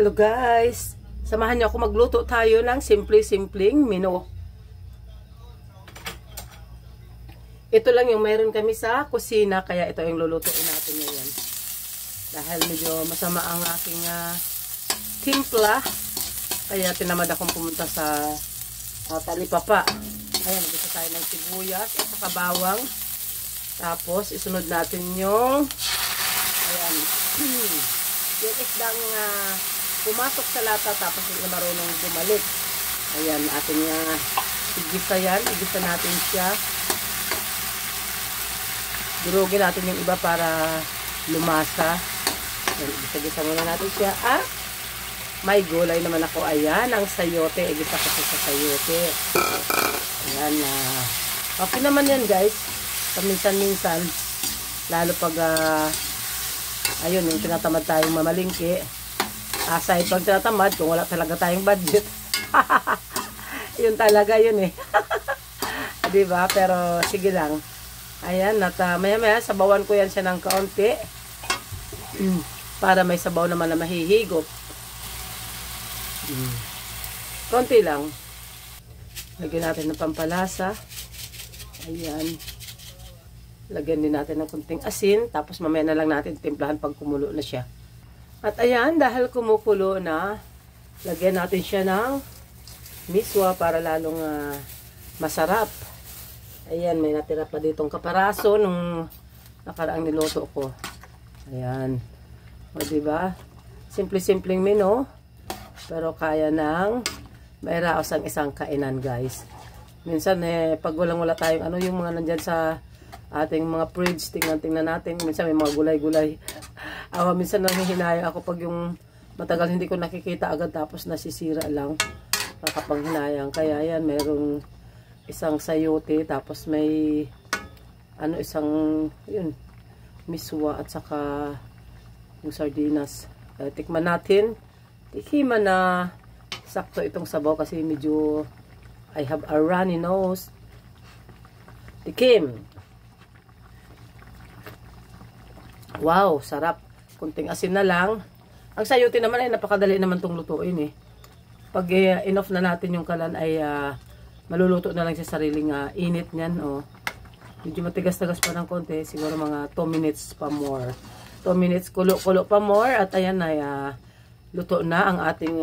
Hello guys, samahan niyo ako magluto tayo ng simple-simpleng menu. Ito lang yung mayroon kami sa kusina, kaya ito yung lulutuin natin ngayon. Dahil medyo masama ang aking timpla, kaya tinamad akong pumunta sa talipapa. Ayan, gusto tayo ng sibuyas at saka bawang. Tapos isunod natin yung ayan, yung isdang pumasok sa lata tapos hindi marunong bumalik. Ayan, ating igisa yan. Igisa natin siya. Durugin natin yung iba para lumasa. Ayan, igisa-gisa muna natin siya. May gulay naman ako. Ayan, ang sayote. Igisa ko sa sayote. Ayan, okay naman yan guys. Paminsan-minsan. Lalo pag ayun, yung tinatamad tayong mamalingki. Aside pag tinatamad, kung wala talaga tayong budget. Yun talaga yun eh. Diba? Pero sige lang. Ayan, at maya-maya sabawan ko yan siya ng kaunti. Para may sabaw naman na mahihigop. Kaunti lang. Lagyan natin ng pampalasa. Ayan. Lagyan din natin ng kunting asin. Tapos mamaya na lang natin timplahan pag kumulo na siya. At ayan, dahil kumukulo na, lagyan natin siya ng miswa para lalong masarap. Ayan, may natira pa ditong kaparaso nung nakaraang niluto ko. Ayan. O diba? Simple-simpleng menu. Pero kaya ng may raos ang isang kainan guys. Minsan pag wala tayong yung mga nandyan sa ating mga fridge, tingnan natin. Minsan may mga gulay-gulay. Minsan nanghihinayang ako pag yung matagal hindi ko nakikita agad tapos nasisira lang. Nakapanghinayang. Kaya yan, mayroong isang sayote tapos may isang yun, miswa at saka yung sardinas. Tikman natin. Tikiman na sakto itong sabaw kasi medyo I have a runny nose. Tikim. Wow, sarap. Kunting asin na lang. Ang sayote naman ay napakadali naman itong lutuin eh. Pag enough na natin yung kalan ay maluluto na lang sa sariling init niyan. Medyo matigas-tigas pa ng konti. Siguro mga 2 minutes pa more. 2 minutes kulo-kulo pa more. At ayan ay luto na ang ating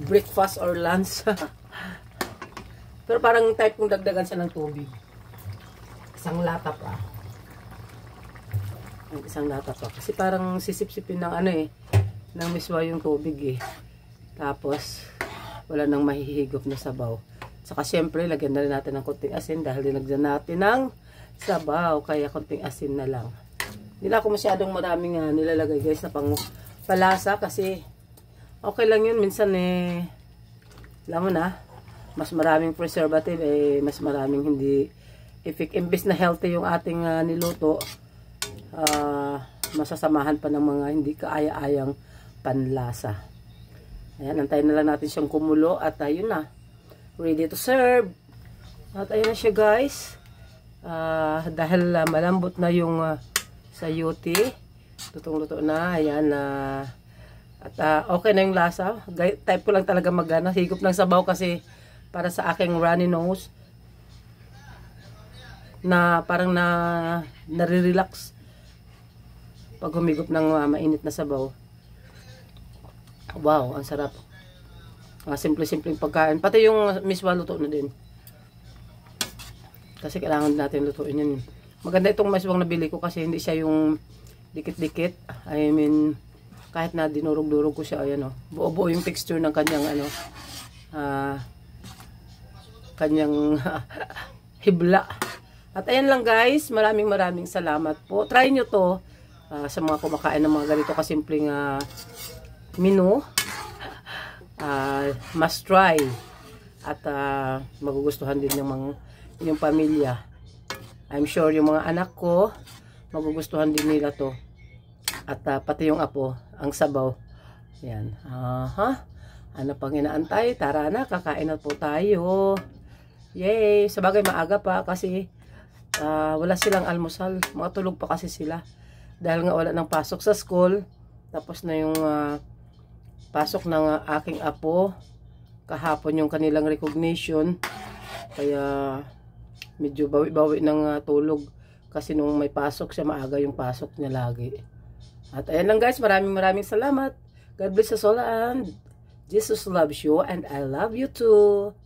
breakfast or lunch. Pero parang type kong dagdagan siya ng tubig. Isang lata pa. Isang lata pa. Kasi parang sisip-sipin ng ng miswa yung tubig eh. Tapos, wala nang mahihigop na sabaw. Saka syempre, lagyan na rin natin ng konting asin dahil dinagdan natin ng sabaw. Kaya konting asin na lang. Hindi na ako masyadong maraming nilalagay guys na pang palasa kasi okay lang yun. Minsan alam mo na, mas maraming preservative mas maraming hindi effect. Imbis na healthy yung ating niluto, masasamahan pa ng mga hindi kaaya-ayang panlasa. Ayan, antayin na lang natin siyang kumulo at ayun na, ready to serve. At ayun na siya guys. Dahil malambot na yung sayote, lutong-luto na. Ayan at okay na yung lasa. Type ko lang talaga higop ng sabaw kasi para sa aking runny nose na parang nare-relax pag humigop ng mainit na sabaw. Wow, ang sarap. Simple-simpleng pagkain. Pati yung miswa luto na din. Kasi kailangan natin lutuin yun. Maganda itong miswang nabili ko kasi hindi siya yung dikit-dikit. I mean, kahit na dinurog-durog ko siya, ayan buo-buo yung texture ng kanyang kanyang hibla. At ayan lang guys, maraming salamat po. Try nyo to. Sa mga kumakain ng mga ganito kasimpleng menu, must try at magugustuhan din ng yung pamilya. I'm sure yung mga anak ko magugustuhan din nila to at pati yung apo, ang sabaw. Yan. Ano pang inaantay? Tara na, kakain na po tayo. Yay! Sabagay maaga pa kasi wala silang almusal, mga tulog pa kasi sila. Dahil nga wala nang pasok sa school, Tapos na yung pasok ng aking apo. Kahapon yung kanilang recognition. Kaya medyo bawi-bawi ng tulog. Kasi nung may pasok siya, maaga yung pasok niya lagi. At ayan lang guys, maraming salamat. God bless us all and Jesus loves you and I love you too.